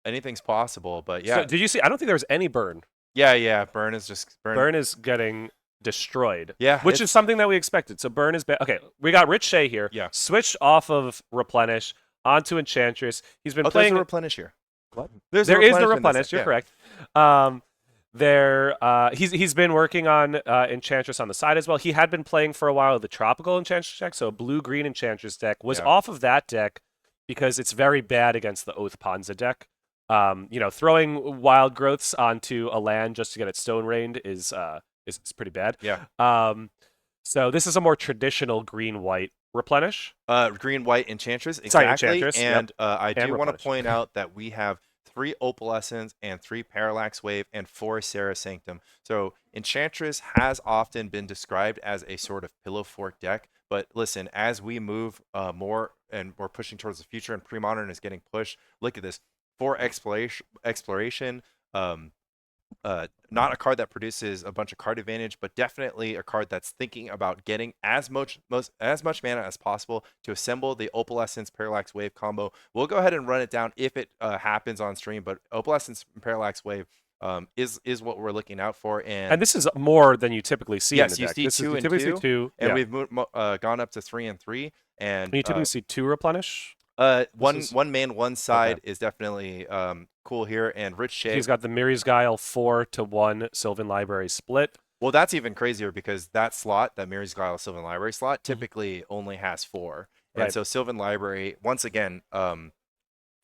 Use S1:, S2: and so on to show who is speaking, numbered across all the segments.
S1: Anything's possible, but
S2: So
S1: yeah,
S2: did you see? I don't think there was any burn.
S1: yeah. Burn is just burn.
S2: Burn is getting destroyed,
S1: Yeah,
S2: which is something that we expected. So Burn is bad. Okay, we got Rich Shay here.
S1: yeah.
S2: Switched off of Replenish onto Enchantress. He's been
S1: Oh, there's a
S2: playing.
S1: replenish here.
S2: What?
S1: There's a
S2: There is the
S1: replenish in this deck.
S2: Replenish. You're
S1: Yeah.
S2: correct. He's been working on Enchantress on the side as well. He had been playing for a while the tropical Enchantress deck, so a blue-green Enchantress deck was
S1: Yeah.
S2: off of that deck because it's very bad against the Oath Panza deck. Throwing wild growths onto a land just to get it stone rained is pretty bad.
S1: Yeah.
S2: So this is a more traditional green-white replenish.
S1: Green white Enchantress.
S2: Sorry,
S1: Exactly.
S2: Enchantress.
S1: And
S2: Yep.
S1: I
S2: And
S1: do want to
S2: replenish.
S1: point out that we have 3 Opalescence and 3 Parallax Wave and 4 Serra Sanctum. So Enchantress has often been described as a sort of pillow fort deck. But listen, as we move more and we're pushing towards the future and Premodern is getting pushed, look at this. 4 exploration, not a card that produces a bunch of card advantage, but definitely a card that's thinking about getting as much mana as possible to assemble the Opalescence Parallax Wave combo. We'll go ahead and run it down if it happens on stream, but Opalescence Parallax Wave is what we're looking out for.
S2: And this is more than you typically see in the
S1: Yes, you
S2: deck.
S1: see
S2: This is,
S1: 2
S2: you
S1: and
S2: typically
S1: 2,
S2: see two.
S1: and
S2: Yeah.
S1: we've gone up to 3 and 3, and
S2: You typically see 2 replenish.
S1: one man, one side
S2: Okay.
S1: is definitely cool here, and Rich Shay.
S2: He's got the Miri's Guile 4-1 Sylvan Library split.
S1: Well, that's even crazier because that slot, that Mary's Guile Sylvan Library slot, typically only has 4. And
S2: Right.
S1: so Sylvan Library, once again,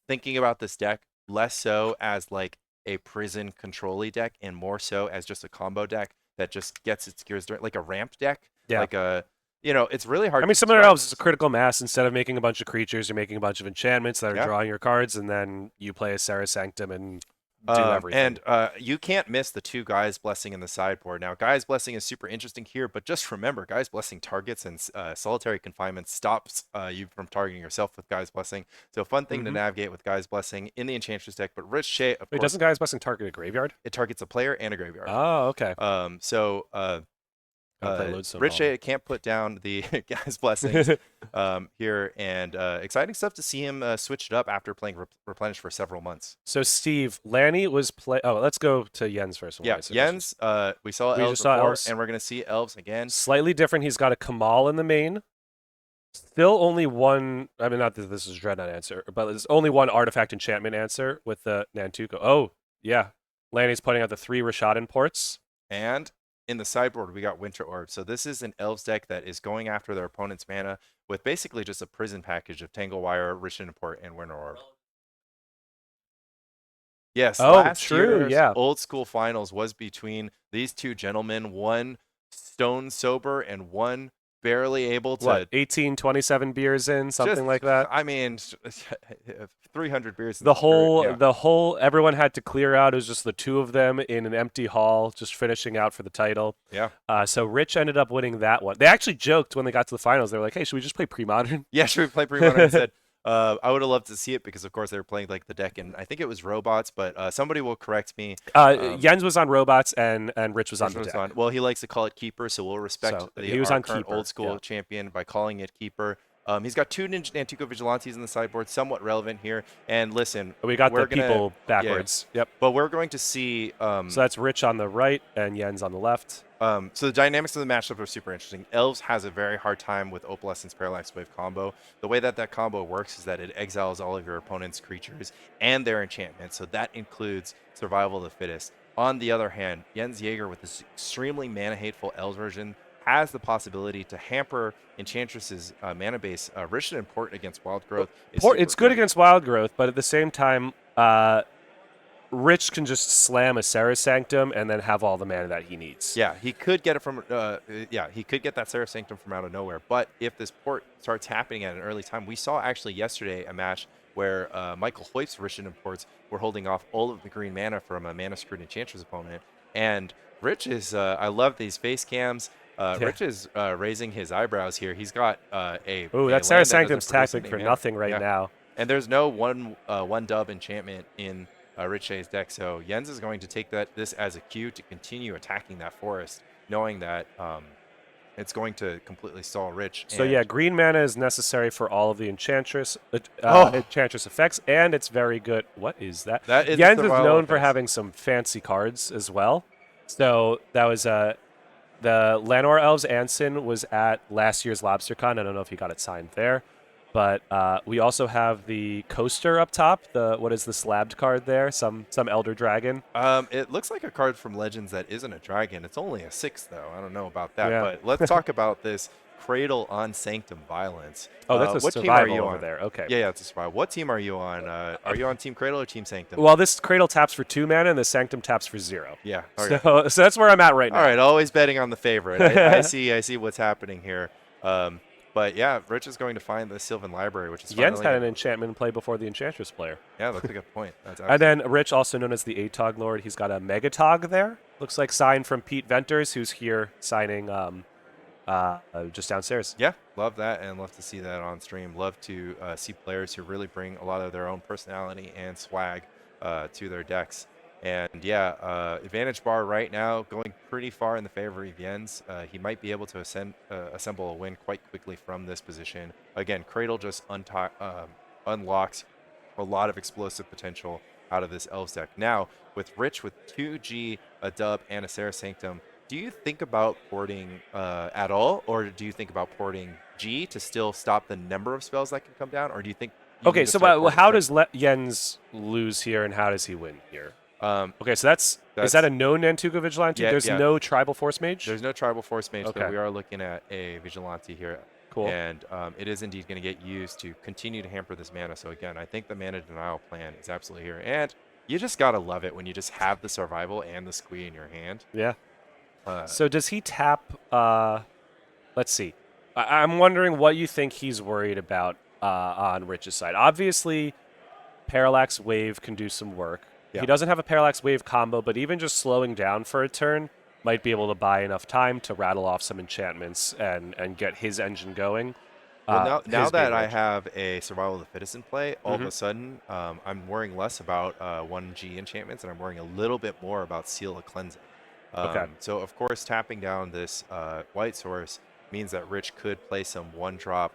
S1: thinking about this deck less so as like a prison control-y deck and more so as just a combo deck that just gets its gears like a ramp deck.
S2: Yeah.
S1: Like it's really hard
S2: I mean,
S1: to
S2: Summoner
S1: describe.
S2: Elves is a critical mass. Instead of making a bunch of creatures, you're making a bunch of enchantments that are
S1: Yeah.
S2: drawing your cards, and then you play a Serra Sanctum and do everything.
S1: And you can't miss the 2 Guy's Blessing in the sideboard. Now, Guy's Blessing is super interesting here, but just remember, Guy's Blessing targets and solitary confinement stops you from targeting yourself with Guy's Blessing. So fun thing to navigate with Guy's Blessing in the Enchantress deck. But Rich Shay, of
S2: Wait,
S1: course,
S2: doesn't Guy's Blessing target a graveyard?
S1: it targets a player and a graveyard.
S2: Oh, okay.
S1: So
S2: Play Lodestone
S1: Rich
S2: Hall.
S1: Shay can't put down the Guy's Blessings here, and exciting stuff to see him switch it up after playing Replenish for several months.
S2: So, Steve, Lanny was play. Oh, let's go to Jens first.
S1: Yeah, Jens, we saw
S2: We
S1: Elves
S2: just saw
S1: before,
S2: Elves.
S1: and we're going to see Elves again.
S2: Slightly different. He's got a Kamal in the main. Still only one. I mean, not that this is Dreadnought answer, but there's only one artifact enchantment answer with the Nantuko. Oh, yeah. Lanny's putting out the 3 Rashadan ports.
S1: And in the sideboard, we got Winter Orb. So this is an Elves deck that is going after their opponent's mana with basically just a prison package of Tangle Wire, Rishadan Port, and Winter Orb. Yes, last
S2: true,
S1: year's
S2: yeah.
S1: old school finals was between these 2 gentlemen, one stone sober and one barely able to.
S2: What, 18, 27 beers in, something like that?
S1: I mean, 300 beers.
S2: The whole, everyone had to clear out. It was just the 2 of them in an empty hall, just finishing out for the title.
S1: Yeah.
S2: So Rich ended up winning that one. They actually joked when they got to the finals. They were like, "Hey, should we just play Premodern?"
S1: Yeah, should we play Premodern instead? I would have loved to see it because, of course, they were playing like the deck, and I think it was robots, but somebody will correct me.
S2: Jens was on robots, and Rich was on the deck.
S1: Well, he likes to call it Keeper, so we'll respect
S2: he was on
S1: current
S2: Keeper,
S1: old school champion by calling it Keeper. He's got 2 Nantuko Vigilantes in the sideboard, somewhat relevant here. And listen,
S2: we got the people backwards.
S1: Yeah,
S2: yep.
S1: But we're going to see.
S2: So that's Rich on the right and Jens on the left.
S1: So the dynamics of the matchup are super interesting. Elves has a very hard time with Opalescence Parallax Wave combo. The way that combo works is that it exiles all of your opponent's creatures and their enchantments. So that includes Survival of the Fittest. On the other hand, Jens Jaeger with this extremely mana-hateful Elves version has the possibility to hamper Enchantress's mana base. Rich and important against Wild Growth.
S2: It's good against Wild Growth, but at the same time, Rich can just slam a Serra Sanctum and then have all the mana that he needs.
S1: Yeah, he could get it from. He could get that Serra Sanctum from out of nowhere. But if this port starts happening at an early time, we saw actually yesterday a match where Michael Hoyt's Rishadan ports were holding off all of the green mana from a mana screwed Enchantress opponent. And Rich is. I love these face cams. Rich is raising his eyebrows here. He's got a.
S2: Ooh, that Serra Sanctum's tactic for nothing right now.
S1: And there's no one dub enchantment in Rich Shay's deck, so Jens is going to take this as a cue to continue attacking that forest, knowing that it's going to completely stall Rich.
S2: So
S1: And
S2: yeah, green mana is necessary for all of the
S1: oh,
S2: Enchantress effects, and it's very good. What is that?
S1: that is a
S2: Jens is
S1: survival
S2: known for
S1: effect.
S2: having some fancy cards as well. So that was the Lanor Elves Anson was at last year's LobsterCon. I don't know if he got it signed there, but we also have the coaster up top. The what is the slabbed card there? Some Elder Dragon.
S1: It looks like a card from Legends that isn't a dragon. It's only a 6, though. I don't know about that.
S2: Yeah.
S1: But let's talk about this Cradle on Sanctum Violence.
S2: Oh, that's a
S1: What team are
S2: survival
S1: you
S2: over
S1: on?
S2: there. Okay.
S1: Yeah, it's a survival. What team are you on? Are you on Team Cradle or Team Sanctum?
S2: Well, this Cradle taps for 2 mana, and the Sanctum taps for 0.
S1: Yeah. Okay.
S2: So that's where I'm at right now.
S1: All right. Always betting on the favorite. I see. I see what's happening here. But yeah, Rich is going to find the Sylvan Library, which is
S2: Jens
S1: finally
S2: had an enchantment in play before the Enchantress player.
S1: Yeah, that's a good point. That's
S2: And then Rich, also known as the Atog Lord, he's got a Megatog there. Looks like signed from Pete Venters, who's here signing just downstairs.
S1: Yeah, love that and love to see that on stream. Love to see players who really bring a lot of their own personality and swag to their decks. And yeah, advantage bar right now going pretty far in the favor of Jens. He might be able to assemble a win quite quickly from this position. Again, Cradle just unlocks a lot of explosive potential out of this Elves deck. Now, with Rich with 2G, a dub, and a Serra Sanctum, do you think about porting at all, or do you think about porting G to still stop the number of spells that can come down, or do you think you
S2: Okay,
S1: need to
S2: so
S1: start porting
S2: how
S1: quick?
S2: does Jens lose here, and how does he win here?
S1: Um,
S2: Okay, so is that a no Nantuko Vigilante?
S1: Yeah,
S2: There's
S1: yeah.
S2: no Tribal Force Mage?
S1: There's no Tribal Force Mage,
S2: Okay.
S1: but we are looking at a Vigilante here.
S2: Cool.
S1: And it is indeed going to get used to continue to hamper this mana. So again, I think the mana denial plan is absolutely here. And you just got to love it when you just have the survival and the squee in your hand.
S2: Yeah.
S1: Uh,
S2: So does he tap? Let's see. I'm wondering what you think he's worried about on Rich's side. Obviously, Parallax Wave can do some work.
S1: Yeah.
S2: He doesn't have a Parallax Wave combo, but even just slowing down for a turn might be able to buy enough time to rattle off some enchantments and get his engine going.
S1: Well, now
S2: his
S1: that
S2: being
S1: I
S2: Rich.
S1: have a Survival of the Fittest in play, all of a sudden I'm worrying less about 1G enchantments, and I'm worrying a little bit more about Seal of Cleansing.
S2: Okay.
S1: So, of course, tapping down this white source means that Rich could play some one-drop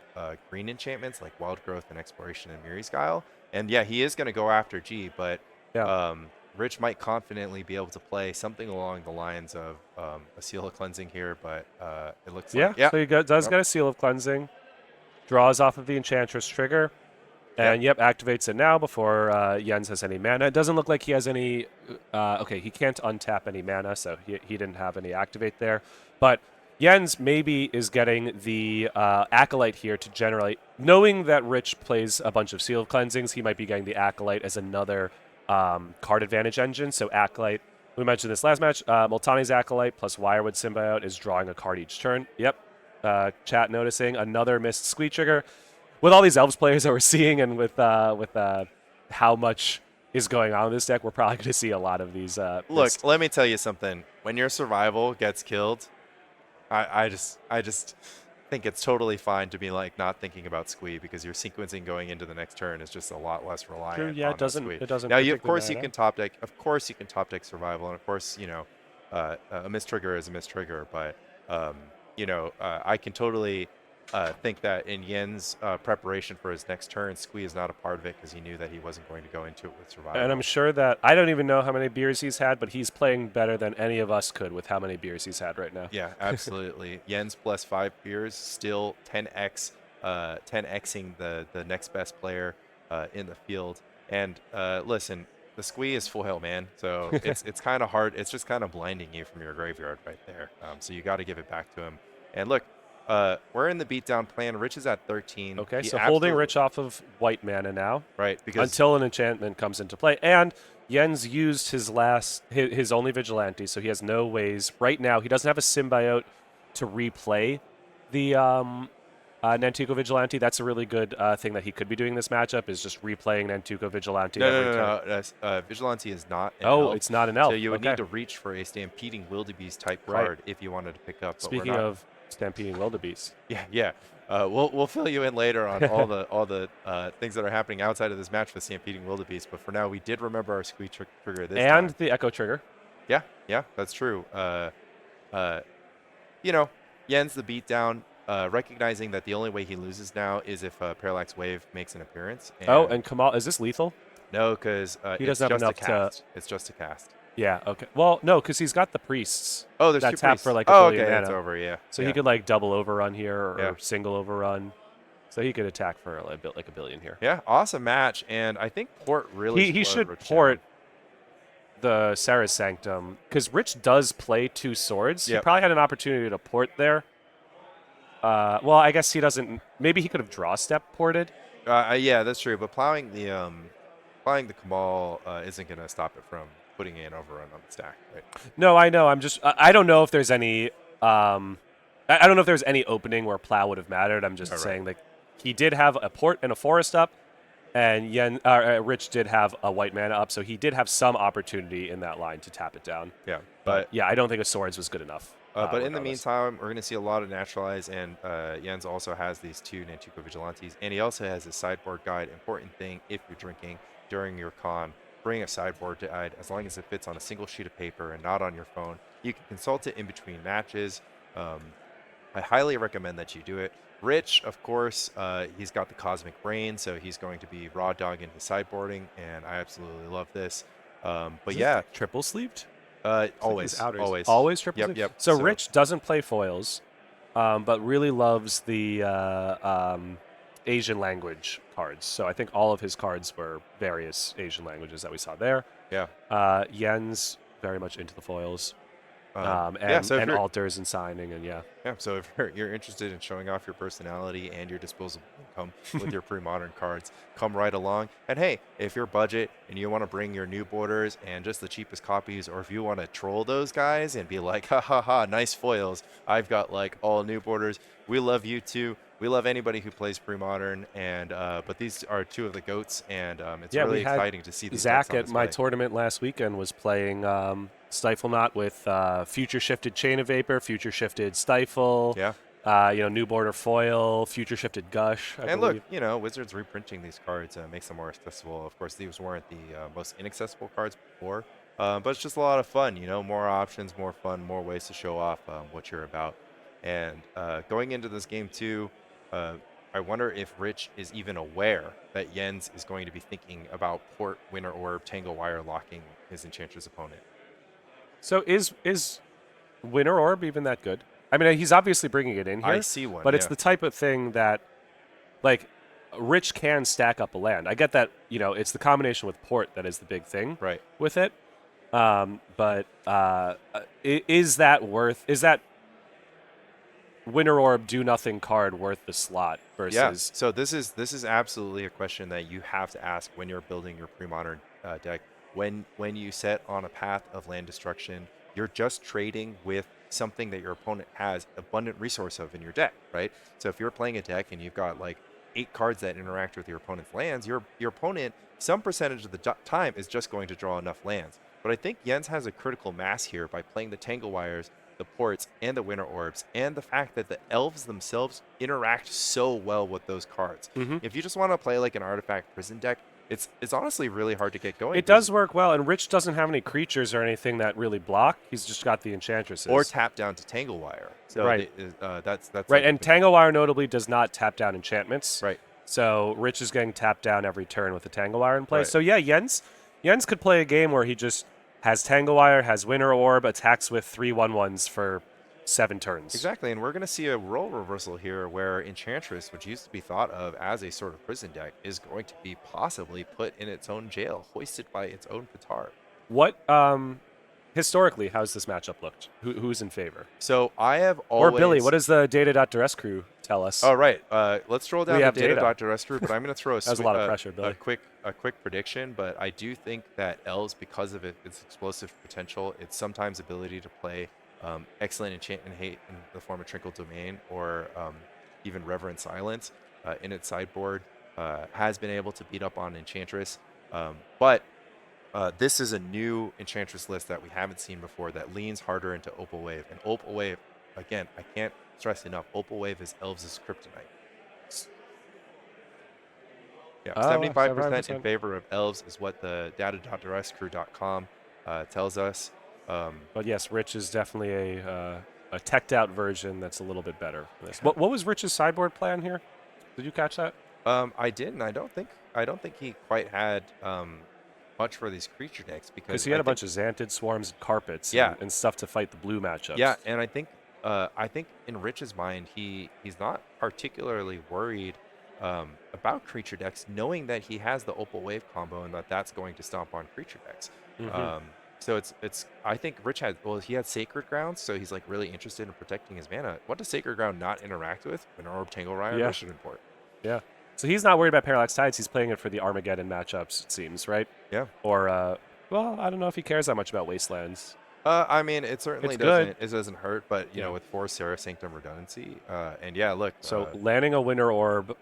S1: green enchantments like Wild Growth and Exploration and Miri's Guile. And yeah, he is going to go after G, but
S2: Yeah.
S1: Rich might confidently be able to play something along the lines of a Seal of Cleansing here, but it looks
S2: Yeah.
S1: like... Yeah,
S2: So he does get a Seal of Cleansing. Draws off of the Enchantress trigger. And yep, activates it now before Jens has any mana. It doesn't look like he has any... okay, he can't untap any mana, so he didn't have any activate there. But Jens maybe is getting the Acolyte here to generate... Knowing that Rich plays a bunch of Seal of Cleansings, he might be getting the Acolyte as another card advantage engine. So Acolyte, we mentioned this last match, Multani's Acolyte plus Wirewood Symbiote is drawing a card each turn. Yep, chat noticing another missed squeak trigger. With all these Elves players that we're seeing, and with how much is going on in this deck, we're probably going to see a lot of these.
S1: Look, let me tell you something. When your survival gets killed, I just think it's totally fine to be like not thinking about squee, because your sequencing going into the next turn is just a lot less reliant.
S2: True, yeah,
S1: on
S2: it doesn't.
S1: Squee.
S2: It doesn't.
S1: Now, of
S2: particularly
S1: course, you
S2: matter.
S1: can top deck. Of course, you can top deck survival, and of course, a mistrigger is a mistrigger. But I can totally think that in Yen's preparation for his next turn, squee is not a part of it because he knew that he wasn't going to go into it with survival.
S2: And I'm sure that I don't even know how many beers he's had, but he's playing better than any of us could with how many beers he's had right now.
S1: Yeah, absolutely. Yen's plus 5 beers, still 10xing the next best player in the field. And listen, the squee is full health, man. So it's kind of hard. It's just kind of blinding you from your graveyard right there. So you got to give it back to him. And look, we're in the beatdown plan. Rich is at 13.
S2: Okay,
S1: He
S2: so holding
S1: absolutely-
S2: Rich off of white mana now,
S1: right, because
S2: until an enchantment comes into play. And Jens used his only Vigilante, so he has no ways right now. He doesn't have a symbiote to replay the Nantuko Vigilante. That's a really good thing that he could be doing this matchup, is just replaying Nantuko Vigilante every turn.
S1: no. Vigilante is not an
S2: Oh,
S1: elf.
S2: it's not an elf.
S1: So you would
S2: Okay.
S1: need to reach for a Stampeding Wildebeest type
S2: Right.
S1: card if you wanted to pick up. But
S2: Speaking
S1: we're not.
S2: of Stampeding Wildebeest.
S1: Yeah. We'll fill you in later on all the things that are happening outside of this match with Stampeding Wildebeest. But for now, we did remember our squeak trigger this time.
S2: And the Echo Trigger.
S1: Yeah, that's true. Jens the beatdown, recognizing that the only way he loses now is if Parallax Wave makes an appearance.
S2: Oh,
S1: And
S2: and Kamal, is this lethal?
S1: no, because
S2: He
S1: it's
S2: doesn't have
S1: just a
S2: enough to.
S1: cast. It's just a cast.
S2: Yeah. Okay. Well, no, because he's got the priests
S1: Oh, there's
S2: that
S1: two
S2: tap for
S1: priests.
S2: like a
S1: Oh,
S2: billion
S1: okay, it's
S2: mana,
S1: over. Yeah,
S2: so he
S1: yeah,
S2: could like double overrun here
S1: yeah,
S2: or single overrun. So he could attack for like a billion here.
S1: yeah. Awesome match, and I think Port really
S2: He
S1: slowed
S2: should
S1: Rich down.
S2: port the Sarah's Sanctum because Rich does play 2 swords. He
S1: Yep.
S2: probably had an opportunity to port there. Well, I guess he doesn't. Maybe he could have draw step ported.
S1: Yeah, that's true. But plowing the Kamal isn't gonna stop it from putting an overrun on the stack, right?
S2: No, I know. I'm just. I don't know if there's any. I don't know if there's any opening where plow would have mattered. I'm just
S1: All right.
S2: saying like he did have a port and a forest up, and Rich did have a white mana up, so he did have some opportunity in that line to tap it down.
S1: Yeah,
S2: But yeah, I don't think a swords was good enough.
S1: but in the
S2: regardless.
S1: meantime, we're going to see a lot of naturalize, and Jens also has these 2 Nantuko Vigilantes, and he also has a sideboard guide. Important thing if you're drinking during your con, bring a sideboard guide as long as it fits on a single sheet of paper and not on your phone. You can consult it in between matches. I highly recommend that you do it. Rich, of course, he's got the Cosmic Brain, so he's going to be raw dogging his sideboarding, and I absolutely love this. But yeah,
S2: triple sleeved.
S1: always, always,
S2: always triple
S1: Yep,
S2: sleeved.
S1: yep.
S2: So Rich doesn't play foils, but really loves the Asian language cards. So I think all of his cards were various Asian languages that we saw there.
S1: Yeah.
S2: Yen's very much into the foils.
S1: Yeah, so if
S2: and
S1: you're,
S2: altars and signing and yeah.
S1: yeah, so if you're interested in showing off your personality and your disposable income with your pre-modern cards, come right along. And hey, if you're budget and you want to bring your new borders and just the cheapest copies, or if you want to troll those guys and be like, ha ha ha, nice foils, I've got like all new borders. We love you too. We love anybody who plays pre-modern, and but these are 2 of the goats, and it's really exciting to see these decks
S2: Zach
S1: on
S2: at my
S1: display.
S2: tournament last weekend was playing Stifle Knot with future shifted Chain of Vapor, future shifted Stifle.
S1: Yeah.
S2: New border foil, future shifted Gush. I
S1: And
S2: believe.
S1: look, Wizards reprinting these cards makes them more accessible. Of course, these weren't the most inaccessible cards before, but it's just a lot of fun. More options, more fun, more ways to show off what you're about. And going into this game too, I wonder if Rich is even aware that Jens is going to be thinking about Port, Winter Orb, Tangle Wire locking his Enchantress opponent.
S2: So is Winter Orb even that good? I mean, he's obviously bringing it in here.
S1: I see one,
S2: but it's
S1: yeah.
S2: the type of thing that, like, Rich can stack up a land. I get that. It's the combination with Port that is the big thing.
S1: Right.
S2: With it, but is that Winter Orb do nothing card worth the slot versus?
S1: Yeah. So this is absolutely a question that you have to ask when you're building your pre-modern deck. When you set on a path of land destruction, you're just trading with something that your opponent has abundant resource of in your deck, right? So if you're playing a deck and you've got like 8 cards that interact with your opponent's lands, your opponent some percentage of the time is just going to draw enough lands. But I think Jens has a critical mass here by playing the Tangle Wires, the Ports, and the Winter Orbs, and the fact that the Elves themselves interact so well with those cards.
S2: Mm-hmm.
S1: If you just want to play like an Artifact Prison deck, it's honestly really hard to get going.
S2: It does work well, and Rich doesn't have any creatures or anything that really block. He's just got the Enchantresses.
S1: Or tap down to Tangle Wire. So
S2: right.
S1: That's
S2: right.
S1: like,
S2: and Tangle Wire notably does not tap down enchantments.
S1: Right.
S2: So Rich is getting tapped down every turn with the Tangle Wire in play.
S1: Right.
S2: So yeah, Jens could play a game where he just has Tangle Wire, has Winter Orb, attacks with 3/1/1s for 7 turns.
S1: Exactly, and we're going to see a role reversal here where Enchantress, which used to be thought of as a sort of prison deck, is going to be possibly put in its own jail, hoisted by its own petard.
S2: What, historically, how's this matchup looked? Who's in favor?
S1: So I have always...
S2: Or Billy, what does the Data.Duress Crew tell us?
S1: Oh, right. Let's scroll down to
S2: Data.
S1: Data.Duress Crew, but I'm going to throw
S2: a lot of pressure, Billy.
S1: a quick prediction, but I do think that Elves, because of its explosive potential, its sometimes ability to play excellent enchant and hate in the form of Trinkle Domain or even Reverent Silence in its sideboard, has been able to beat up on Enchantress. But this is a new Enchantress list that we haven't seen before that leans harder into Opal Wave. And Opal Wave, again, I can't stress enough, Opal Wave is Elves' kryptonite. Yeah, 75% in favor of Elves is what the data.duresscrew.com tells us.
S2: But yes, Rich is definitely a teched out version that's a little bit better. For this. What was Rich's sideboard plan here? Did you catch that?
S1: I didn't. I don't think he quite had much for these creature decks
S2: Because
S1: because
S2: he had a bunch of Xantid Swarms and Carpets
S1: yeah,
S2: and stuff to fight the blue matchups.
S1: yeah, and I think in Rich's mind he's not particularly worried about creature decks, knowing that he has the Opal Wave combo and that that's going to stomp on creature decks.
S2: Mm-hmm.
S1: So it's I think Rich had he had Sacred Grounds, so he's like really interested in protecting his mana. What does Sacred Ground not interact with? An Orb, Tangle Riot,
S2: Yeah.
S1: Mission Import.
S2: Yeah. So he's not worried about Parallax Tides. He's playing it for the Armageddon matchups, it seems, right?
S1: Yeah.
S2: Or, well, I don't know if he cares that much about Wastelands.
S1: I mean, it certainly
S2: It's good.
S1: doesn't hurt, but you
S2: Yeah.
S1: know, with 4 Seraph Sanctum redundancy, and yeah, look.
S2: So landing a Winter Orb,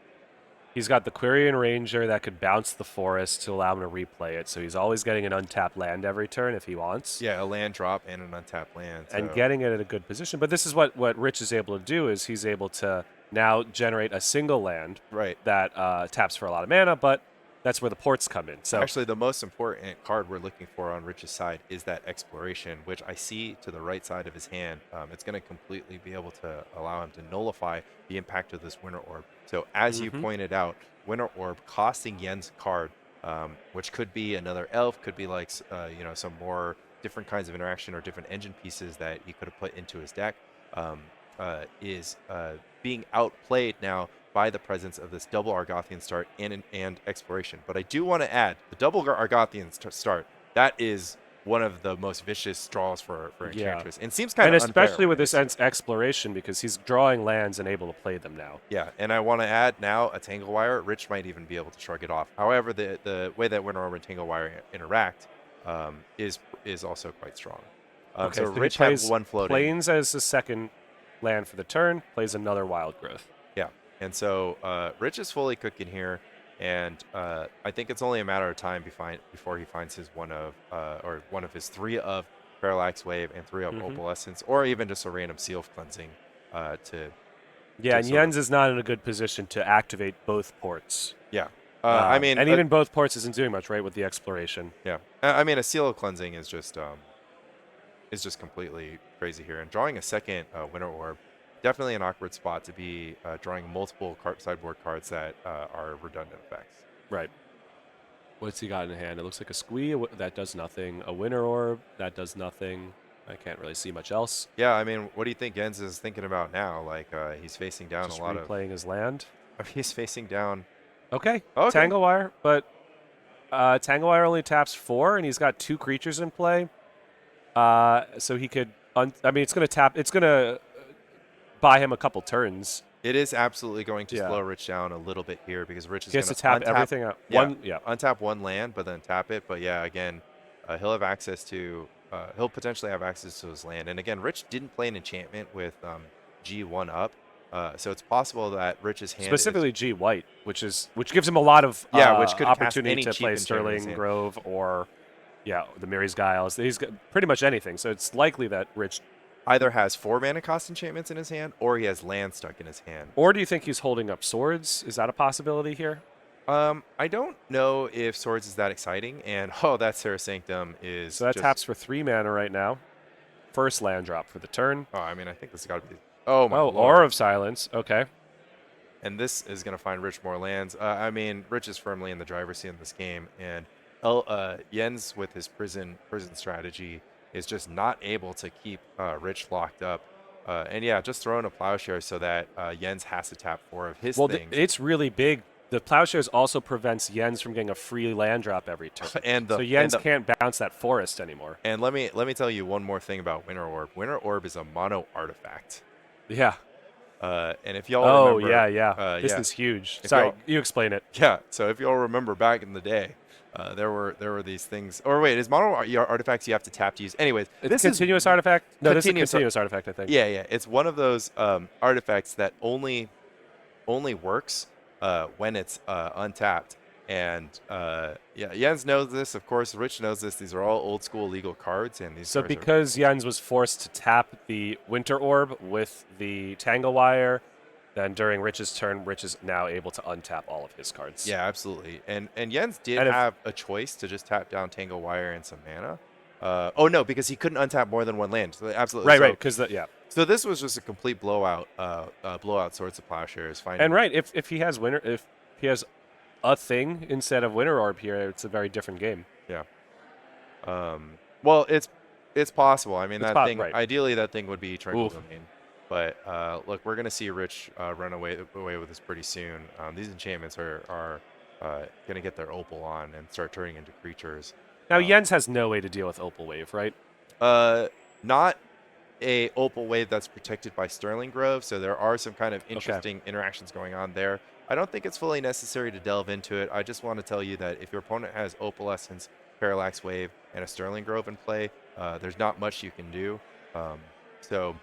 S2: he's got the Quirion Ranger that could bounce the Forest to allow him to replay it. So he's always getting an untapped land every turn if he wants.
S1: yeah, a land drop and an untapped land,
S2: And
S1: so-
S2: getting it in a good position. But this is what Rich is able to do is he's able to now generate a single land
S1: right.
S2: that taps for a lot of mana, but that's where the ports come in. So
S1: Actually, the most important card we're looking for on Rich's side is that Exploration, which I see to the right side of his hand. It's going to completely be able to allow him to nullify the impact of this Winter Orb. So as you pointed out, Winter Orb costing Yen's card, which could be another elf, could be like you know, some more different kinds of interaction or different engine pieces that he could have put into his deck, is being outplayed now by the presence of this double Argothian start and Exploration. But I do want to add the double Argothian start. That is one of the most vicious draws for Enchantress. And seems kind
S2: and
S1: of
S2: especially
S1: unfair
S2: with this Exploration because he's drawing lands and able to play them now.
S1: Yeah, and I want to add now a Tangle Wire. Rich might even be able to shrug it off. However, the way that Winter Orb and Tangle Wire interact is also quite strong.
S2: Okay,
S1: so
S2: so
S1: Rich
S2: he plays
S1: has one floating.
S2: Plains as the second land for the turn, plays another Wild Growth.
S1: Yeah, and so Rich is fully cooking here, and I think it's only a matter of time before he finds his one of his 3 of Parallax Wave and 3 of Opalescence, or even just a random Seal of Cleansing to.
S2: Yeah, and Jens is not in a good position to activate both ports.
S1: Yeah, I mean,
S2: and even both ports isn't doing much, right, with the Exploration.
S1: Yeah, I mean, a Seal of Cleansing is just completely crazy here, and drawing a second Winter Orb. Definitely an awkward spot to be drawing multiple sideboard cards that are redundant effects.
S2: Right. What's he got in hand? It looks like a Squee that does nothing. A Winter Orb that does nothing. I can't really see much else.
S1: Yeah, I mean, what do you think Jens is thinking about now? Like, he's facing down
S2: Just
S1: a lot of...
S2: replaying his land.
S1: He's facing down...
S2: Okay.
S1: Okay.
S2: Tangle Wire, but Tangle Wire only taps 4, and he's got 2 creatures in play. So he could... I mean, it's going to tap... It's going to buy him a couple turns.
S1: It is absolutely going to
S2: Yeah.
S1: slow Rich down a little bit here because Rich is
S2: He
S1: going
S2: has to tap everything out.
S1: untap one land, but then tap it. But yeah, again, he'll have access to... he'll potentially have access to his land. And again, Rich didn't play an enchantment with G1 up. So it's possible that Rich's hand
S2: specifically G White, which gives him a lot of
S1: which could cast
S2: opportunity
S1: any
S2: to
S1: cheap
S2: play
S1: enchantment in his
S2: Sterling
S1: hand.
S2: Grove or the Mirror's Guiles. He's got pretty much anything. So it's likely that Rich...
S1: either has 4 mana cost enchantments in his hand or he has land stuck in his hand.
S2: Or do you think he's holding up swords? Is that a possibility here?
S1: I don't know if Swords is that exciting, and that Seraph Sanctum is.
S2: So that
S1: just,
S2: taps for 3 mana right now. First land drop for the turn.
S1: Oh, I mean, I think this has got to be. Oh my lord.
S2: Aura of Silence. Okay.
S1: And this is going to find Rich more lands. I mean, Rich is firmly in the driver's seat in this game, and Jens with his prison strategy is just not able to keep Rich locked up. And yeah, just throwing a Plowshare so that Jens has to tap 4 of his things.
S2: It's really big. The Plowshares also prevents Jens from getting a free land drop every turn. So Jens can't bounce that forest anymore.
S1: And let me tell you one more thing about Winter Orb. Winter Orb is a mono artifact.
S2: Yeah.
S1: And if y'all remember,
S2: this is huge.
S1: If
S2: Sorry, you explain it.
S1: Yeah. So if y'all remember back in the day, there were these things. Or wait, is mono artifacts you have to tap to use? Anyways,
S2: this is continuous artifact. No, this is a continuous artifact, I think.
S1: Yeah. It's one of those artifacts that only works when it's untapped. And Jens knows this. Of course, Rich knows this. These are all old school legal cards, and these.
S2: So because Jens was forced to tap the Winter Orb with the Tangle Wire, then during Rich's turn, Rich is now able to untap all of his cards.
S1: Yeah, absolutely. And Jens did have a choice to just tap down Tangle Wire and some mana. Oh no, because he couldn't untap more than 1 land. So absolutely.
S2: Right. Because
S1: So this was just a complete blowout. Blowout Swords of Plowshares. Finding
S2: And right, if he has winner, if he has a thing instead of winner orb here, it's a very different game.
S1: yeah. Well, it's possible. I mean, that thing.
S2: Right.
S1: Ideally, that thing would be Tranquil
S2: Oof.
S1: Domain. But look, we're gonna see Rich run away with this pretty soon. These enchantments are gonna get their opal on and start turning into creatures.
S2: Now Jens has no way to deal with Opal Wave, right?
S1: Not a opal wave that's protected by Sterling Grove, so there are some kind of interesting interactions going on there. I don't think it's fully necessary to delve into it. I just want to tell you that if your opponent has Opalescence, Parallax Wave, and a Sterling Grove in play, there's not much you can do. So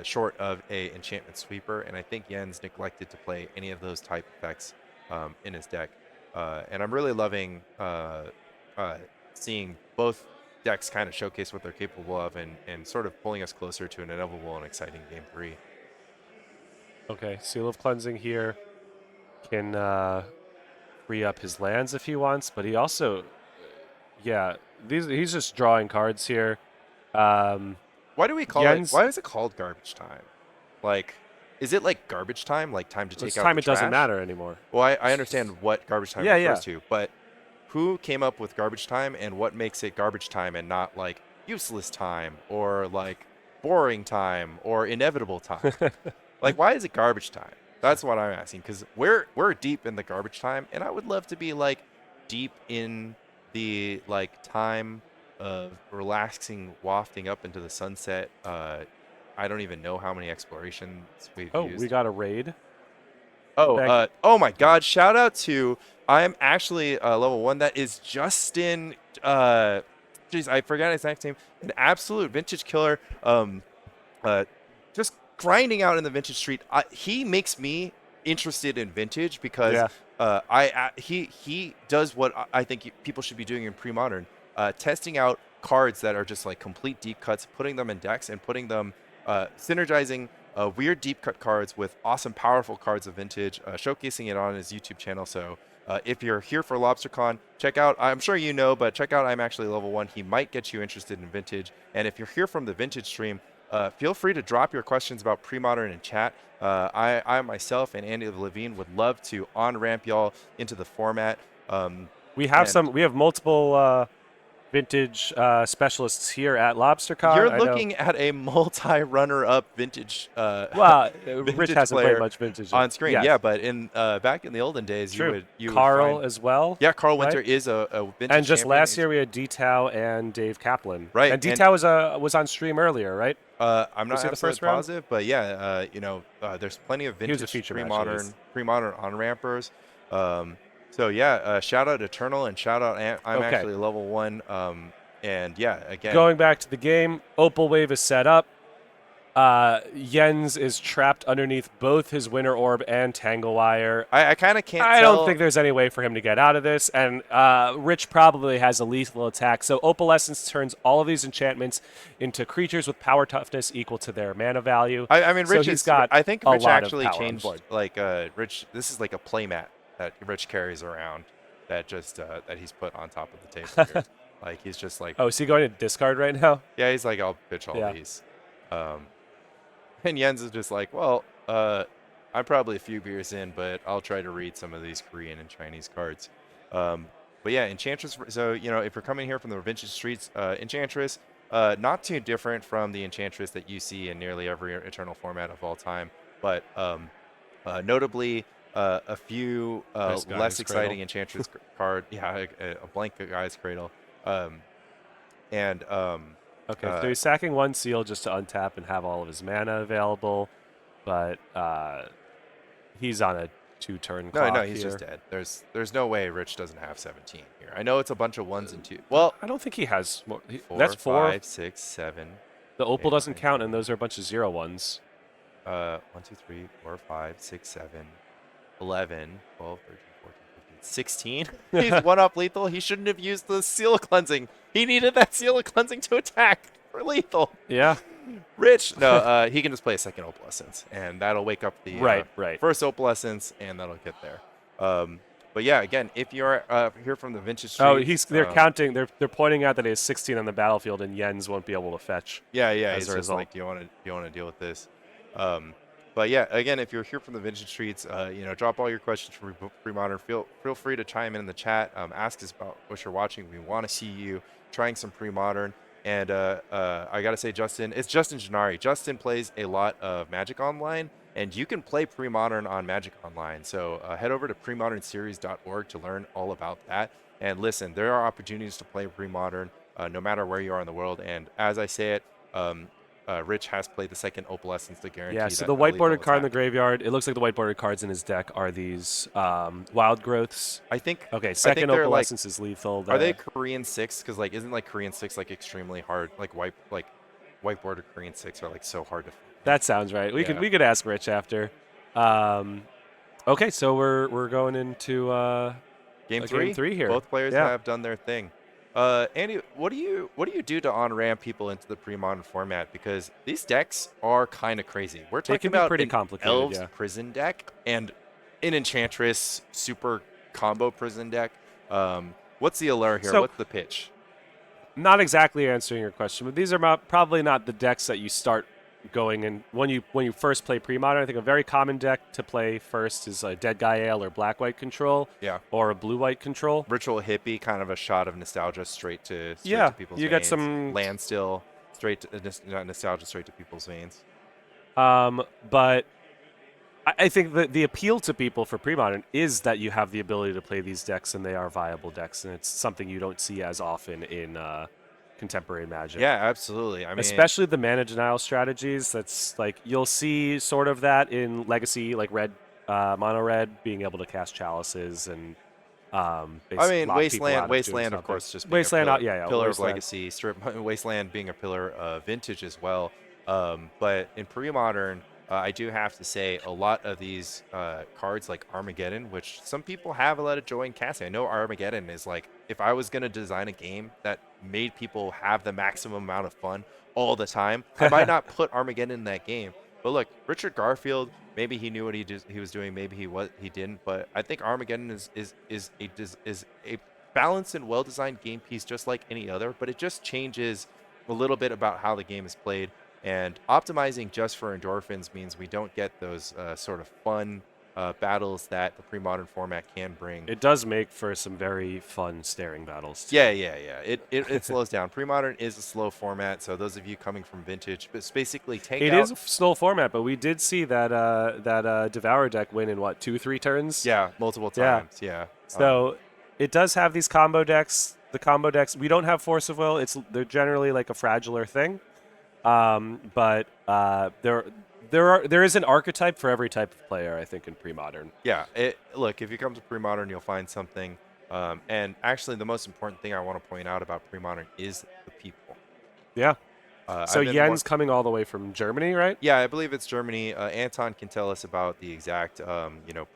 S1: short of a enchantment sweeper, and I think Jens neglected to play any of those type effects in his deck. And I'm really loving seeing both decks kind of showcase what they're capable of and sort of pulling us closer to an inevitable and exciting game 3.
S2: Okay, Seal of Cleansing here can free up his lands if he wants, but he also, yeah, he's just drawing cards here.
S1: Why do we call
S2: Jens,
S1: it? Why is it called garbage time? Like, is it like garbage time? Like time to take out
S2: time
S1: the
S2: it doesn't
S1: trash?
S2: matter anymore.
S1: Well, I understand what garbage time
S2: Yeah,
S1: refers to, but who came up with garbage time and what makes it garbage time and not like useless time or like boring time or inevitable time? Like, why is it garbage time? That's what I'm asking, because we're deep in the garbage time, and I would love to be like deep in the like time of relaxing, wafting up into the sunset. I don't even know how many explorations we've
S2: Oh,
S1: used.
S2: we got a raid.
S1: Oh my God! Shout out to I'm actually level 1. That is Justin. Jeez, I forgot his exact name. An absolute vintage killer. Just grinding out in the vintage street. He makes me interested in vintage because he does what I think people should be doing in pre-modern, testing out cards that are just like complete deep cuts, putting them in decks and putting them synergizing weird deep cut cards with awesome powerful cards of vintage, showcasing it on his YouTube channel. So if you're here for LobsterCon, check out, I'm sure you know, but check out I'm actually level 1. He might get you interested in vintage. And if you're here from the vintage stream, feel free to drop your questions about pre-modern in chat. I myself and Andy Levine would love to on-ramp y'all into the format.
S2: We have multiple vintage specialists here at LobsterCon.
S1: You're looking at a multi-runner-up vintage.
S2: Well,
S1: vintage
S2: Rich hasn't
S1: player
S2: played much vintage
S1: on screen.
S2: Yes.
S1: Yeah, but in back in the olden days,
S2: True.
S1: you
S2: Carl
S1: would find,
S2: as well.
S1: yeah, Carl
S2: right?
S1: Winter is a vintage.
S2: And just
S1: champion.
S2: last year we had D-Tao and Dave Kaplan.
S1: Right,
S2: And D-Tao was on stream earlier, right?
S1: I'm not
S2: he the first round?
S1: positive, but yeah, there's plenty of vintage pre-modern on-rampers. So yeah, shout out Eternal and shout out I'm actually level 1. And yeah, again,
S2: going back to the game, Opal Wave is set up. Jens is trapped underneath both his Winter Orb and Tangle Wire.
S1: I kind of can't
S2: I don't think there's any way for him to get out of this, and Rich probably has a lethal attack. So Opalescence turns all of these enchantments into creatures with power toughness equal to their mana value.
S1: I mean, Rich
S2: has got
S1: I think Rich actually
S2: changed,
S1: like Rich. This is like a playmat that Rich carries around that just that he's put on top of the table here. Like he's just like,
S2: oh, is he going to discard right now?
S1: Yeah, he's like, I'll pitch all these. And Jens is just like, well, I'm probably a few beers in, but I'll try to read some of these Korean and Chinese cards. But yeah, Enchantress. So if you're coming here from the vintage streets, Enchantress, not too different from the Enchantress that you see in nearly every Eternal format of all time, but notably a few less exciting Enchantress card. Yeah, a blank Guy's Cradle.
S2: Okay, so he's sacking one seal just to untap and have all of his mana available, but he's on a 2-turn clock.
S1: No, he's just dead. There's no way Rich doesn't have 17 here. I know it's a bunch of 1s and 2s. Well,
S2: I don't think he has more.
S1: That's 4, 5, 6, 7.
S2: The Opal doesn't count, and those are a bunch of 0-1s.
S1: 1, 2, 3, 4, 5, 6, 7, 11, 12, 13, 14, 15, 16. He's 1 up lethal. He shouldn't have used the Seal of Cleansing. He needed that Seal of Cleansing to attack for lethal.
S2: Yeah.
S1: Rich. No, he can just play a second Opalescence, and that'll wake up the
S2: right.
S1: first Opalescence, and that'll get there. But yeah, again, if you're here from the vintage
S2: Oh,
S1: streets,
S2: they're counting. They're pointing out that he has 16 on the battlefield, and Jens won't be able to fetch
S1: yeah,
S2: as
S1: it's
S2: a
S1: just
S2: result.
S1: like, do you want to deal with this? But yeah, again, if you're here from the vintage streets, drop all your questions for pre-modern. Feel free to chime in the chat. Ask us about what you're watching. We want to see you trying some pre-modern. And I gotta say, Justin, it's Justin Gennari. Justin plays a lot of Magic Online, and you can play pre-modern on Magic Online. So head over to premodernseries.org to learn all about that. And listen, there are opportunities to play pre-modern no matter where you are in the world. And as I say it, Rich has played the second Opalescence to
S2: Yeah,
S1: guarantee
S2: so
S1: that
S2: the white
S1: lethal
S2: bordered card in the
S1: attack.
S2: graveyard, it looks like the white bordered cards in his deck are these wild growths.
S1: I think
S2: Okay,
S1: I think
S2: second
S1: they're like,
S2: opalescence is lethal.
S1: are they Korean six? Because like, isn't like Korean six like extremely hard? Like white bordered Korean six are like so hard to find.
S2: That sounds right.
S1: Yeah.
S2: We could ask Rich after. Um, okay, so we're going into
S1: Game
S2: game
S1: three,
S2: 3 here.
S1: both players
S2: Yeah,
S1: have done their thing. Andy, what do you do to on-ramp people into the pre-modern format? Because these decks are kind of crazy. We're
S2: it
S1: talking
S2: can be
S1: about
S2: pretty
S1: an
S2: complicated.
S1: Elves
S2: Yeah.
S1: prison deck and an Enchantress super combo prison deck. What's the allure here?
S2: So
S1: What's the pitch?
S2: not exactly answering your question, but these are probably not the decks that you start going in when you first play pre-modern. I think a very common deck to play first is a Dead Guy Ale or Black-White Control,
S1: Yeah.
S2: or a Blue-White Control.
S1: Ritual Hippie, kind of a shot of nostalgia straight to
S2: Yeah,
S1: people's
S2: you get
S1: veins.
S2: some,
S1: Land Still, straight to not nostalgia straight to people's veins.
S2: but I think that the appeal to people for pre-modern is that you have the ability to play these decks and they are viable decks, and it's something you don't see as often in contemporary Magic.
S1: Yeah, absolutely. I mean,
S2: Especially the mana denial strategies. That's like you'll see sort of that in Legacy, like red, mono red, being able to cast chalices and lock people out of doing
S1: Wasteland, of
S2: something.
S1: course, just being a
S2: Wasteland,
S1: pillar,
S2: yeah,
S1: pillar of
S2: Wasteland.
S1: legacy. Strip Wasteland being a pillar of vintage as well. But in pre-modern, I do have to say a lot of these cards like Armageddon, which some people have a lot of joy in casting. I know Armageddon is like, if I was gonna design a game that made people have the maximum amount of fun all the time, I might not put Armageddon in that game. But look, Richard Garfield, maybe he knew what he was doing, maybe he didn't. But I think Armageddon is a balanced and well designed game piece, just like any other. But it just changes a little bit about how the game is played. And optimizing just for endorphins means we don't get those sort of fun battles that the pre-modern format can bring.
S2: It does make for some very fun staring battles too.
S1: Yeah. It slows down. Pre-modern is a slow format, so those of you coming from vintage, it's basically take
S2: It
S1: out.
S2: is a slow format, but we did see that Devour deck win in what 2-3 turns.
S1: Yeah, multiple
S2: Yeah.
S1: times. Yeah.
S2: So it does have these combo decks. The combo decks, we don't have Force of Will. They're generally like a fragiler thing. But there is an archetype for every type of player, I think, in pre-modern.
S1: Yeah. Look, if you come to pre-modern, you'll find something. And actually, the most important thing I want to point out about pre-modern is the people.
S2: Yeah. So
S1: I've been
S2: Yen's coming all the way from Germany, right?
S1: Yeah, I believe it's Germany. Anton can tell us about the exact,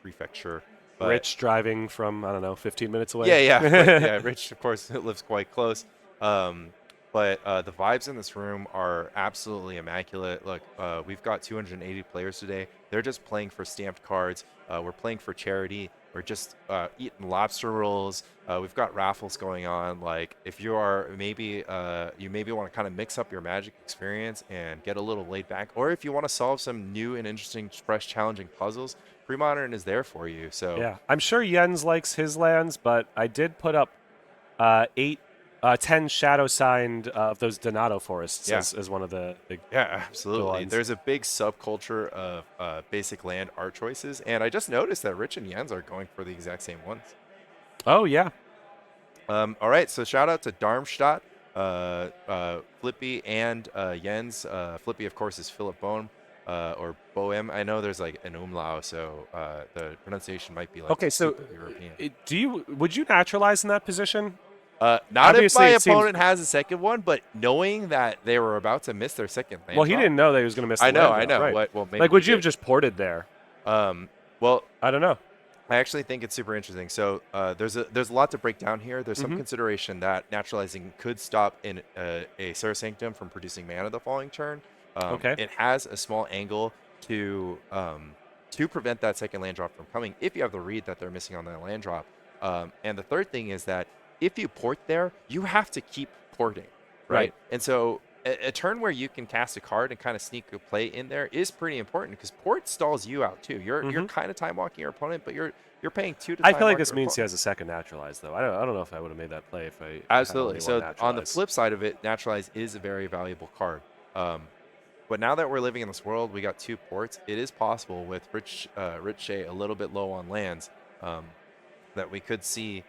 S1: prefecture. But
S2: Rich driving from, I don't know, 15 minutes away.
S1: yeah. Rich, of course, lives quite close. But the vibes in this room are absolutely immaculate. Look, we've got 280 players today. They're just playing for stamped cards. We're playing for charity. We're just eating lobster rolls. We've got raffles going on. Like, if you are you maybe want to kind of mix up your Magic experience and get a little laid back, or if you want to solve some new and interesting, fresh, challenging puzzles, Premodern is there for you. So
S2: Yeah. I'm sure Jens likes his lands, but I did put up 10 shadow signed of those Donato forests
S1: yeah.
S2: as one of the big.
S1: Yeah, absolutely.
S2: ones.
S1: There's a big subculture of basic land art choices, and I just noticed that Rich and Jens are going for the exact same ones.
S2: Oh, yeah.
S1: All right, so shout out to Darmstadt, Flippy, and Jens. Flippy, of course, is Philip Boehm, or Boehm. I know there's like an umlaut, so the pronunciation might be like
S2: Okay, so
S1: super European.
S2: would you naturalize in that position?
S1: Not if
S2: Obviously,
S1: my
S2: it seems-
S1: opponent has a second one, but knowing that they were about to miss their second land.
S2: Well, he
S1: drop-
S2: didn't know that he was going to miss. The
S1: I know.
S2: land drop, right.
S1: Well, maybe
S2: Like, would
S1: he
S2: you have
S1: did.
S2: just ported there?
S1: Well,
S2: I don't know.
S1: I actually think it's super interesting. So there's a lot to break down here. There's some consideration that naturalizing could stop in a Serra Sanctum from producing mana the following turn.
S2: Okay.
S1: It has a small angle to to prevent that second land drop from coming if you have the read that they're missing on that land drop. And the third thing is that if you port there, you have to keep porting, right? And so a turn where you can cast a card and kind of sneak a play in there is pretty important because port stalls you out too. You're kind of time walking your opponent, but you're paying 2 to time
S2: I feel like
S1: walk
S2: this
S1: your
S2: means he
S1: opponent.
S2: has a second naturalize, though. I don't know if I would have made that play if I
S1: Absolutely.
S2: had
S1: So
S2: only one
S1: on the
S2: naturalize.
S1: flip side of it, naturalize is a very valuable card. But now that we're living in this world, we got 2 ports. It is possible with Rich Shay a little bit low on lands that we could see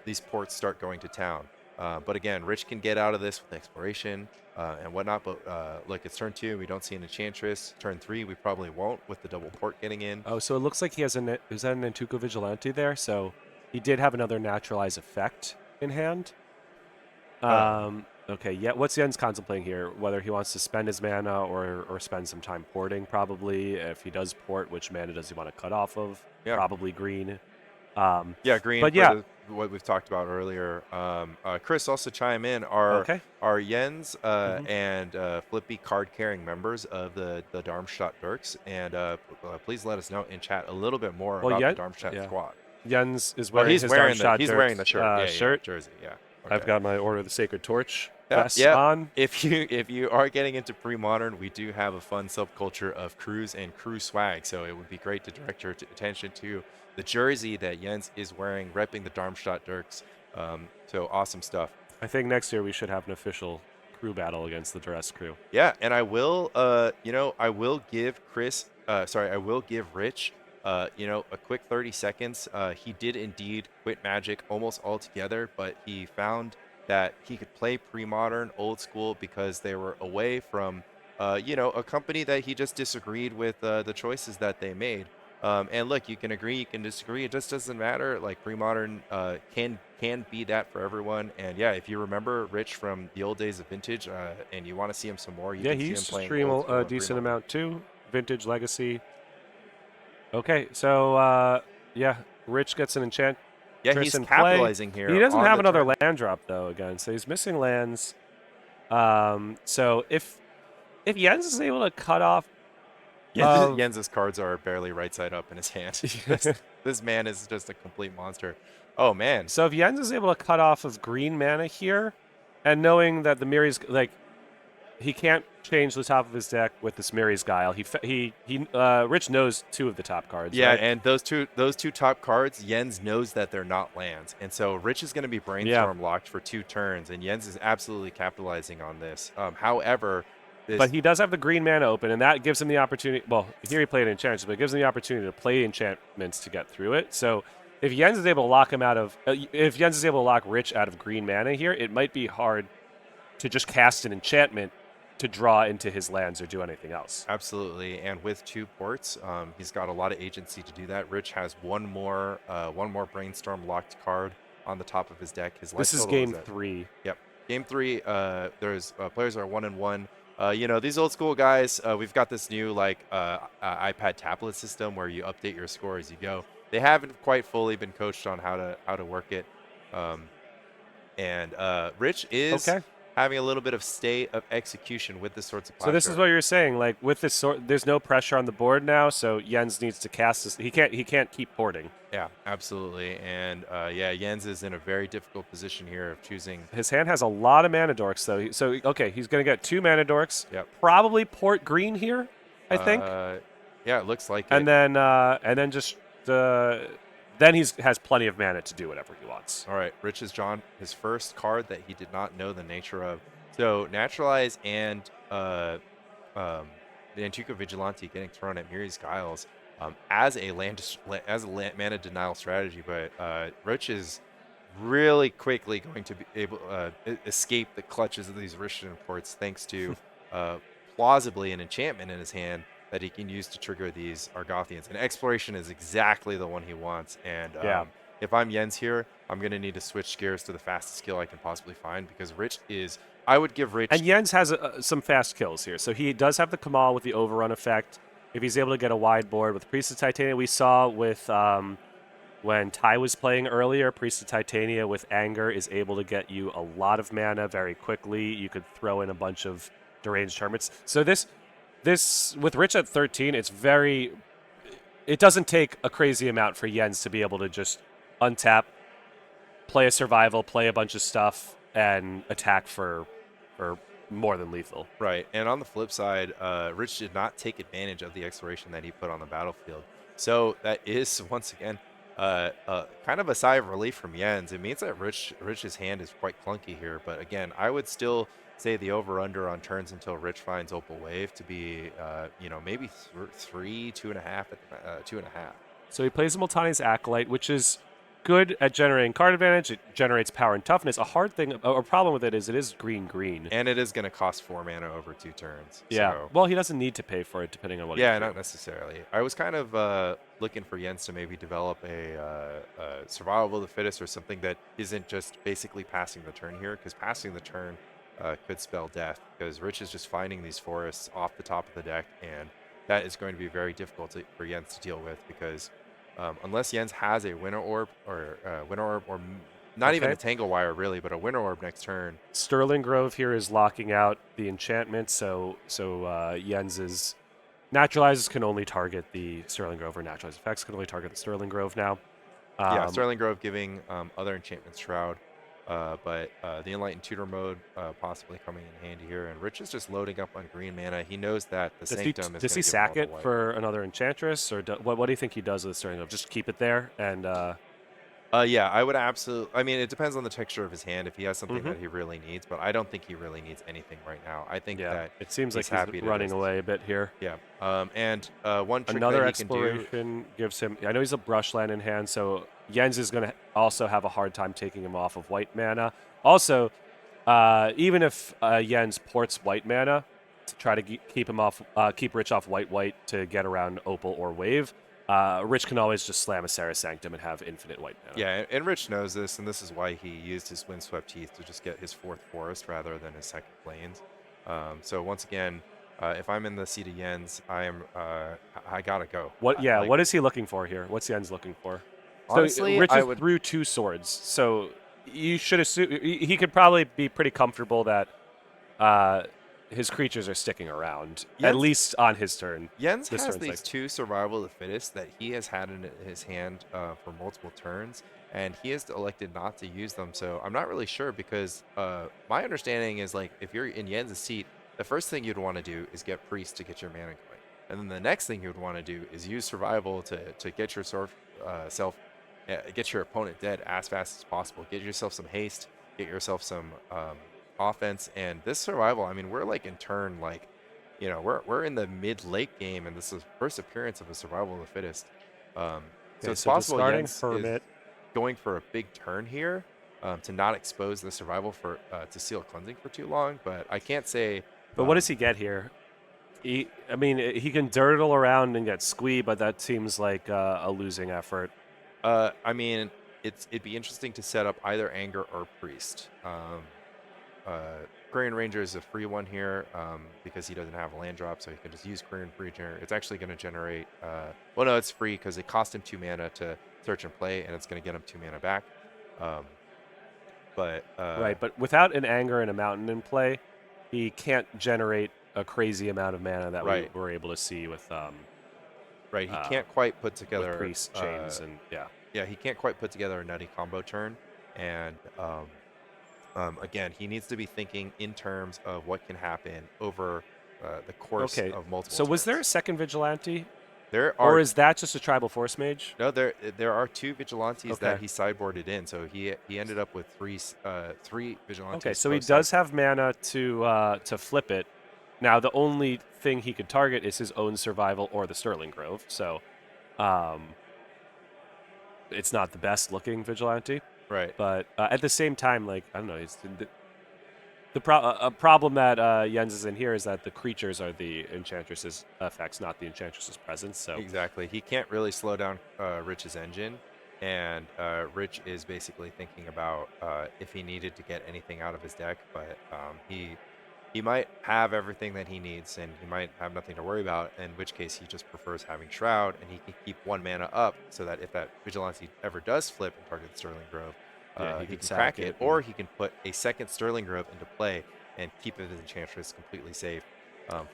S1: these ports start going to town. But again, Rich can get out of this with exploration and whatnot. But look, it's turn 2. We don't see an Enchantress. Turn 3, we probably won't with the double port getting in.
S2: Oh, so it looks like he has is that an Nantuko Vigilante there? So he did have another naturalize effect in hand. Okay, yeah. What's Jens contemplating here? Whether he wants to spend his mana or spend some time porting, probably. If he does port, which mana does he want to cut off of?
S1: Yeah.
S2: Probably green.
S1: Yeah, green.
S2: But yeah,
S1: what we've talked about earlier. Chris also chime in. Are Jens and Flippy card carrying members of the Darmstadt Dirks? And please let us know in chat a little bit more about the Darmstadt squad.
S2: Jens is wearing his
S1: wearing
S2: Darmstadt
S1: he's
S2: Dirks,
S1: wearing the shirt.
S2: shirt.
S1: Jersey. Yeah. Okay.
S2: I've got my Order of the Sacred Torch vest on.
S1: If you are getting into pre-modern, we do have a fun subculture of crews and crew swag. So it would be great to direct your attention to the jersey that Jens is wearing, repping the Darmstadt Dirks. So awesome stuff.
S2: I think next year we should have an official crew battle against the Duress Crew.
S1: Yeah, and I will, I will give I will give Rich, a quick 30 seconds. He did indeed quit Magic almost altogether, but he found that he could play pre-modern, old school, because they were away from, a company that he just disagreed with the choices that they made. And look, you can agree, you can disagree. It just doesn't matter. Like pre-modern can be that for everyone. And yeah, if you remember Rich from the old days of Vintage, and you want to see him some more, you can
S2: he
S1: see
S2: used
S1: him
S2: to
S1: playing
S2: stream a decent amount too. Vintage Legacy. Okay, so Rich gets an enchant.
S1: Yeah, he's capitalizing here.
S2: He doesn't have another land drop though. Again, so he's missing lands. So if Jens is able to cut off.
S1: Jens's cards are barely right side up in his hand. This man is just a complete monster. Oh, man.
S2: So if Jens is able to cut off of green mana here, and knowing that the Miri's, he can't change the top of his deck with this Miri's Guile. Rich knows 2 of the top cards.
S1: Yeah,
S2: right?
S1: and those two top cards, Jens knows that they're not lands. And so Rich is going to be brainstorm locked for 2 turns, and Jens is absolutely capitalizing on this. However...
S2: But he does have the green mana open, and that gives him the opportunity. Well, here he played Enchantress, but it gives him the opportunity to play enchantments to get through it. So if Jens is able to lock him out of, if Jens is able to lock Rich out of green mana here, it might be hard to just cast an enchantment to draw into his lands or do anything else.
S1: Absolutely, and with 2 ports, he's got a lot of agency to do that. Rich has one more brainstorm locked card on the top of his deck.
S2: This is game 3.
S1: Yep, game 3. There's players are 1-1. These old school guys, we've got this new iPad tablet system where you update your score as you go. They haven't quite fully been coached on how to work it. Rich is having a little bit of state of execution with this sorts of
S2: So this is what you're saying, like with this sort, there's no pressure on the board now, so Jens needs to cast this. He can't keep porting.
S1: Yeah, absolutely. And Jens is in a very difficult position here of choosing.
S2: His hand has a lot of mana dorks though. So he's gonna get 2 mana dorks.
S1: Yep.
S2: Probably port green here, I think.
S1: Yeah, it looks like
S2: and
S1: it.
S2: Then he has plenty of mana to do whatever he wants.
S1: All right, Rich has drawn his first card that he did not know the nature of. So Naturalize and the Antuco Vigilante getting thrown at Miri's Guiles as a mana denial strategy, but Rich is really quickly going to be able escape the clutches of these Rishan ports thanks to plausibly an enchantment in his hand that he can use to trigger these Argothians. And Exploration is exactly the one he wants. And if I'm Jens here, I'm going to need to switch gears to the fastest skill I can possibly find because Rich is... I would give Rich...
S2: And Jens has some fast kills here. So he does have the Kamal with the overrun effect. If he's able to get a wide board with Priest of Titania, we saw with... when Ty was playing earlier, Priest of Titania with Anger is able to get you a lot of mana very quickly. You could throw in a bunch of deranged hermits. So this with Rich at 13, it's very... it doesn't take a crazy amount for Jens to be able to just untap, play a survival, play a bunch of stuff, and attack for more than lethal.
S1: Right, and on the flip side, Rich did not take advantage of the exploration that he put on the battlefield. So that is once again kind of a sigh of relief from Jens. It means that Rich's hand is quite clunky here, but again, I would still say the over/under on turns until Rich finds Opal Wave to be, maybe 2.5 at 2.5.
S2: So he plays Multani's Acolyte, which is good at generating card advantage. It generates power and toughness. A hard thing, a problem with it is green.
S1: And it is going to cost 4 mana over 2 turns.
S2: Yeah.
S1: So.
S2: Well, he doesn't need to pay for it, depending on what.
S1: Yeah,
S2: he's
S1: not
S2: doing.
S1: necessarily. I was kind of looking for Jens to maybe develop a survival of the fittest or something that isn't just basically passing the turn here, because passing the turn could spell death, because Rich is just finding these forests off the top of the deck, and that is going to be very difficult for Jens to deal with, because unless Jens has a Winter Orb or not even a Tangle Wire really, but a Winter Orb next turn.
S2: Sterling Grove here is locking out the enchantment, so Jens's Naturalizes can only target the Sterling Grove, or Naturalized Effects can only target the Sterling Grove now.
S1: Yeah, Sterling Grove giving other enchantments Shroud, but the Enlightened Tutor mode possibly coming in handy here. And Rich is just loading up on green mana. He knows that the Sanctum is.
S2: Does he sack it for another Enchantress, or what do you think he does with the Sterling Grove? Just keep it there and.
S1: Yeah, I would absolutely. I mean, it depends on the texture of his hand if he has something that he really needs, but I don't think he really needs anything right now. I think that
S2: it seems like
S1: happy
S2: he's running away a bit here.
S1: Yeah. And one trick
S2: another
S1: that he
S2: exploration
S1: can do,
S2: gives him. I know he's a brushland in hand, so Jens is going to also have a hard time taking him off of white mana. Also, even if Jens ports white mana to try to keep him off, keep Rich off white to get around Opal or Wave. Rich can always just slam a Sarah Sanctum and have infinite white mana.
S1: Yeah, and Rich knows this, and this is why he used his Windswept Teeth to just get his 4th forest rather than his 2nd plains. So once again, if I'm in the seat of Jens, I gotta go.
S2: What? Yeah, what is he looking for here? What's Jens looking for?
S1: Honestly,
S2: so Rich is through 2 swords, so you should assume he could probably be pretty comfortable that his creatures are sticking around, at least on his turn.
S1: Jens has these 2 Survival of the Fittest that he has had in his hand for multiple turns, and he has elected not to use them. So I'm not really sure, because my understanding is, like, if you're in Jens' seat, the first thing you'd want to do is get Priest to get your mana going. And then the next thing you would want to do is use Survival to get get your opponent dead as fast as possible. Get yourself some haste, get yourself some offense. And this Survival, I mean, we're like in turn, like, we're in the mid-late game, and this is the first appearance of a Survival of the Fittest. So it's possible Jens is going for a big turn here to not expose the Survival to Seal Cleansing for too long, but I can't say.
S2: But what does he get here? He can dirtle around and get Squee, but that seems like a losing effort.
S1: I mean, it'd be interesting to set up either Anger or Priest. Korean Ranger is a free one here because he doesn't have a land drop, so he can just use Korean Ranger. It's actually going to generate. Well, no, it's free because it cost him 2 mana to search and play, and it's going to get him 2 mana back.
S2: Right, but without an Anger and a Mountain in play, he can't generate a crazy amount of mana that we were able to see with.
S1: Right, he can't quite put together
S2: Priest chains and
S1: yeah, he can't quite put together a nutty combo turn, and again, he needs to be thinking in terms of what can happen over the course of multiple.
S2: So
S1: turns.
S2: Was there a second Vigilante?
S1: There are,
S2: or is that just a Tribal Force Mage?
S1: No, there are 2 Vigilantes that he sideboarded in, so he ended up with 3 Vigilantes.
S2: Okay, so he does have mana to flip it. Now, the only thing he could target is his own Survival or the Sterling Grove, so it's not the best looking Vigilante.
S1: Right.
S2: But at the same time, like, I don't know, a problem that Jens is in here is that the creatures are the Enchantress's effects, not the Enchantress's presence. So
S1: exactly, he can't really slow down Rich's engine, and Rich is basically thinking about if he needed to get anything out of his deck, but he might have everything that he needs, and he might have nothing to worry about, in which case he just prefers having Shroud, and he can keep 1 mana up so that if that Vigilante ever does flip and target the Sterling Grove, he can crack it, or he can put a 2nd Sterling Grove into play and keep his Enchantress completely safe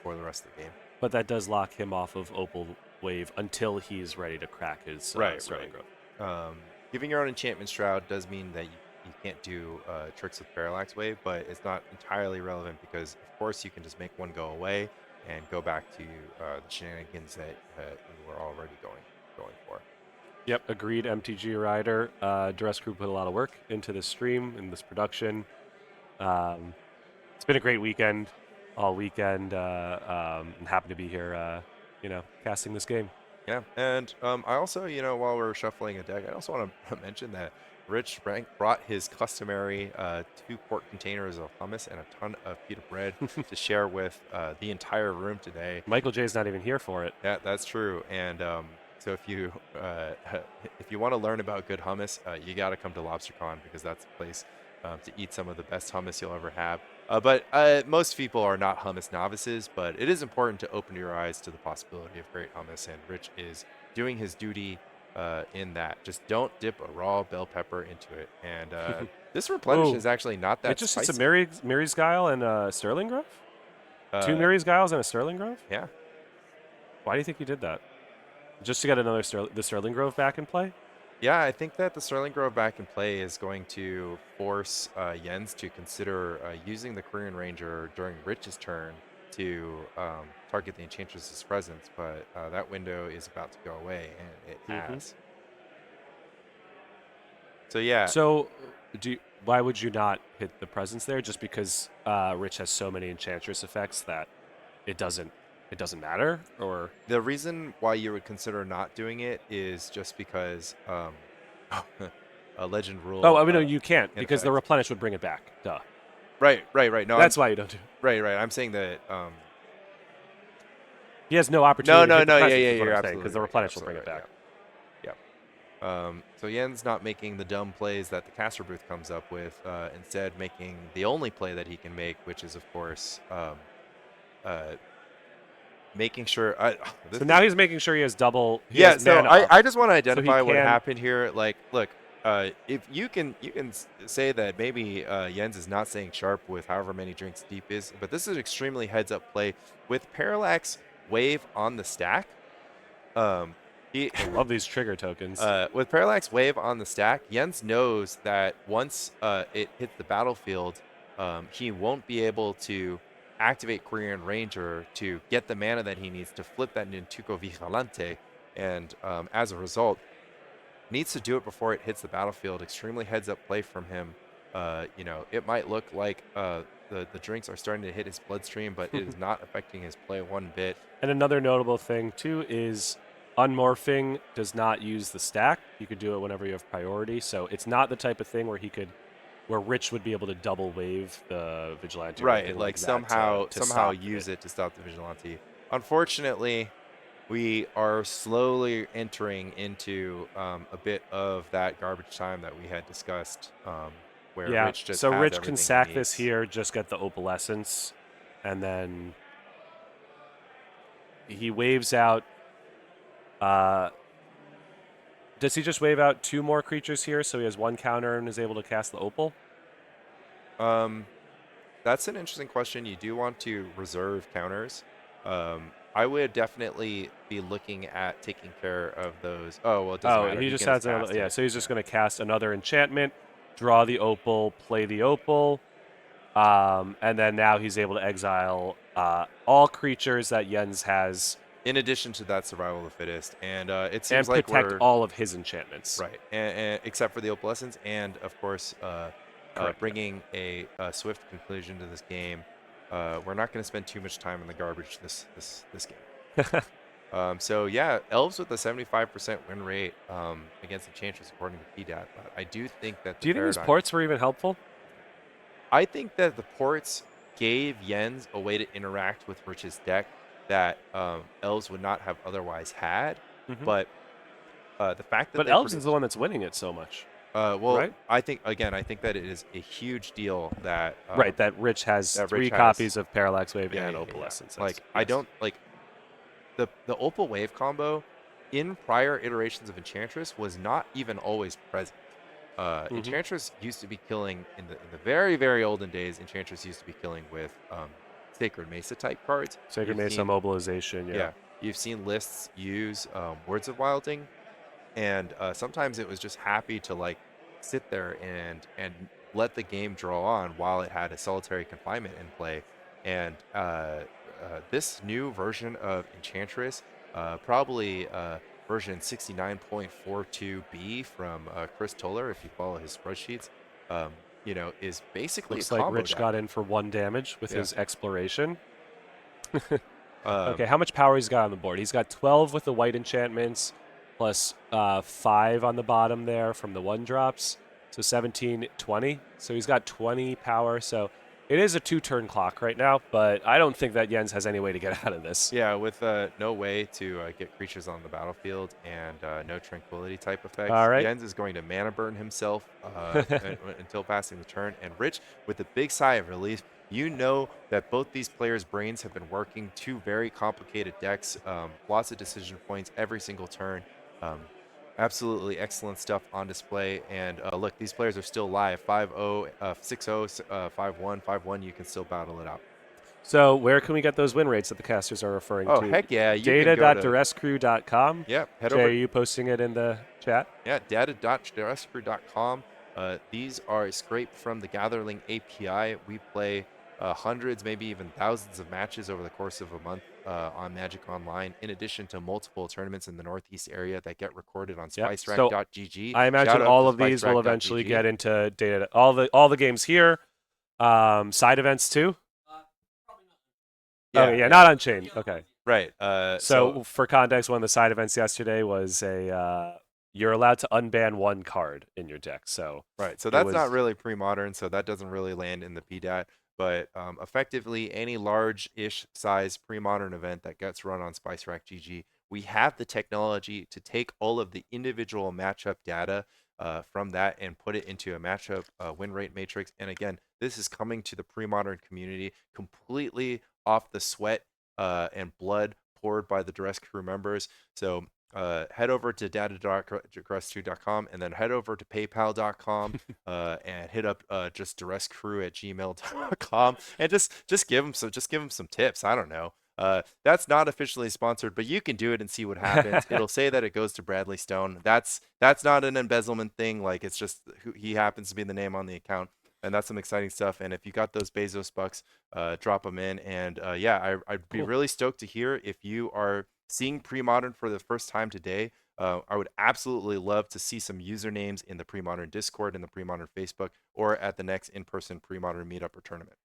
S1: for the rest of the game.
S2: But that does lock him off of Opal wave until he's ready to crack his
S1: Right,
S2: Sterling
S1: right.
S2: Grove.
S1: Giving your own enchantment shroud does mean that you can't do tricks with parallax wave, but it's not entirely relevant because of course you can just make one go away and go back to the shenanigans that you were already going for.
S2: Yep, agreed. MTG Rider. Duress Crew put a lot of work into this stream and this production. It's been a great weekend, all weekend. I'm happy to be here, casting this game.
S1: Yeah, and I also, while we're shuffling a deck, I also want to mention that Rich brought his customary 2-quart containers of hummus and a ton of pita bread to share with the entire room today.
S2: Michael J's not even here for it.
S1: Yeah, that's true. And so if you want to learn about good hummus, you got to come to LobsterCon because that's the place to eat some of the best hummus you'll ever have. But most people are not hummus novices, but it is important to open your eyes to the possibility of great hummus, and Rich is doing his duty in that. Just don't dip a raw bell pepper into it. And this replenish is actually not that
S2: It just
S1: spicy.
S2: it's a Mary's Guile and a Sterling Grove? 2 Mary's Guiles and a Sterling Grove?
S1: Yeah.
S2: Why do you think he did that? Just to get another the Sterling Grove back in play?
S1: Yeah, I think that the Sterling Grove back in play is going to force Jens to consider using the Korean Ranger during Rich's turn to target the Enchantress's presence, but that window is about to go away, and it has. So yeah.
S2: So, why would you not hit the presence there? Just because Rich has so many Enchantress effects that it doesn't matter, or
S1: the reason why you would consider not doing it is just because a legend rule.
S2: Oh, I mean, no, you can't because the replenish would bring it back. Duh.
S1: Right. No,
S2: that's why you don't do it.
S1: Right. I'm saying that
S2: he has no opportunity.
S1: No. Yeah.
S2: You're
S1: Absolutely.
S2: Because the replenish will bring it back.
S1: Yeah. So Jens not making the dumb plays that the caster booth comes up with, instead making the only play that he can make, which is of course making sure.
S2: So now he's making sure he has double.
S1: So I just want to identify what happened here. Like, look, if you can say that maybe Jens is not saying sharp with however many drinks deep is, but this is extremely heads up play with parallax wave on the stack.
S2: I love these trigger tokens.
S1: With parallax wave on the stack, Jens knows that once it hits the battlefield, he won't be able to activate Korean Ranger to get the mana that he needs to flip that Nintuko Vigilante, and as a result, needs to do it before it hits the battlefield. Extremely heads up play from him. It might look like the drinks are starting to hit his bloodstream, but it is not affecting his play one bit.
S2: And another notable thing too is unmorphing does not use the stack. You could do it whenever you have priority, so it's not the type of thing where Rich would be able to double wave the Vigilante.
S1: Right, like somehow use it to stop the Vigilante. Unfortunately, we are slowly entering into a bit of that garbage time that we had discussed, where Rich just has
S2: Rich can sack
S1: he
S2: this here, just get the Opalescence, and then he waves out. Does he just wave out 2 more creatures here, so he has 1 counter and is able to cast the Opal?
S1: That's an interesting question. You do want to reserve counters. I would definitely be looking at taking care of those. Oh, well, it doesn't matter.
S2: He just has another, so he's just going to cast another enchantment, draw the Opal, play the Opal, and then now he's able to exile all creatures that Jens has.
S1: In addition to that, survival of the fittest, and it
S2: and
S1: seems like
S2: protect all of his enchantments.
S1: Right, and except for the Opalescence, and of course, bringing a swift conclusion to this game. We're not going to spend too much time in the garbage this game. So yeah, Elves with a 75% win rate against Enchantress according to PDAT. But I do think that.
S2: Do you think these ports were even helpful?
S1: I think that the ports gave Jens a way to interact with Rich's deck that Elves would not have otherwise had. But the fact that
S2: Elves is the one that's winning it so much.
S1: Right? I think that it is a huge deal that
S2: that Rich has 3 copies of Parallax Wave and Opalescence.
S1: Like, yes. I don't like the Opal Wave combo in prior iterations of Enchantress was not even always present. Enchantress used to be killing in the very, very olden days. Enchantress used to be killing with Sacred Mesa type cards.
S2: Sacred Mesa mobilization. Yeah.
S1: you've seen lists use Words of Wilding, and sometimes it was just happy to like sit there and let the game draw on while it had a solitary confinement in play. And this new version of Enchantress, probably version 69.42b from Chris Toller, if you follow his spreadsheets, um, is basically a
S2: Looks like
S1: combo
S2: Rich got
S1: deck.
S2: in for 1 damage with
S1: Yeah.
S2: his exploration. Okay,
S1: Um,
S2: how much power he's got on the board? He's got 12 with the white enchantments, plus 5 on the bottom there from the 1-drops. So 17, 20. So he's got 20 power. So it is a 2-turn clock right now, but I don't think that Jens has any way to get out of this.
S1: Yeah, with no way to get creatures on the battlefield and no tranquility type
S2: All
S1: effects,
S2: right.
S1: Jens is going to mana burn himself until passing the turn. And Rich, with a big sigh of relief, you know that both these players' brains have been working two very complicated decks, lots of decision points every single turn. Um, Absolutely excellent stuff on display. And look, these players are still live 5-0, 6-0, 5-1, 5-1. You can still battle it out.
S2: So where can we get those win rates that the casters are referring
S1: Oh,
S2: to?
S1: heck yeah. You can go to
S2: Data.duresscrew.com.
S1: yeah, head
S2: Jay,
S1: over.
S2: are you posting it in the chat?
S1: Yeah, data.duresscrew.com. These are scraped from the Gatherling API. We play hundreds, maybe even thousands of matches over the course of a month on Magic Online, in addition to multiple tournaments in the Northeast area that get recorded on
S2: Yep. So
S1: spicerack.gg.
S2: I
S1: Shout
S2: imagine
S1: out
S2: all
S1: to
S2: of these will eventually
S1: spicerack.gg.
S2: get into data. All the games here, side events too.
S1: Yeah,
S2: Okay, yeah,
S1: yeah,
S2: not Unchained. Okay.
S1: right.
S2: So for context, one of the side events yesterday was you're allowed to unban 1 card in your deck. So
S1: Right, so
S2: it
S1: that's not
S2: was
S1: really pre-modern, so that doesn't really land in the PDAT. But effectively, any large-ish size pre-modern event that gets run on SpiceRack GG, we have the technology to take all of the individual matchup data from that and put it into a matchup win rate matrix. And again, this is coming to the pre-modern community completely off the sweat and blood poured by the Duress Crew members. So head over to data.duress2.com and then head over to paypal.com and hit up just duresscrew@gmail.com and just give them some tips. I don't know. That's not officially sponsored, but you can do it and see what happens. It'll say that it goes to Bradley Stone. That's not an embezzlement thing. Like, it's just who he happens to be the name on the account. And that's some exciting stuff. And if you got those Bezos bucks, drop them in. And yeah, I'd be
S2: cool.
S1: really stoked to hear if you are seeing pre-modern for the first time today. I would absolutely love to see some usernames in the pre-modern Discord, in the pre-modern Facebook, or at the next in-person pre-modern meetup or tournament.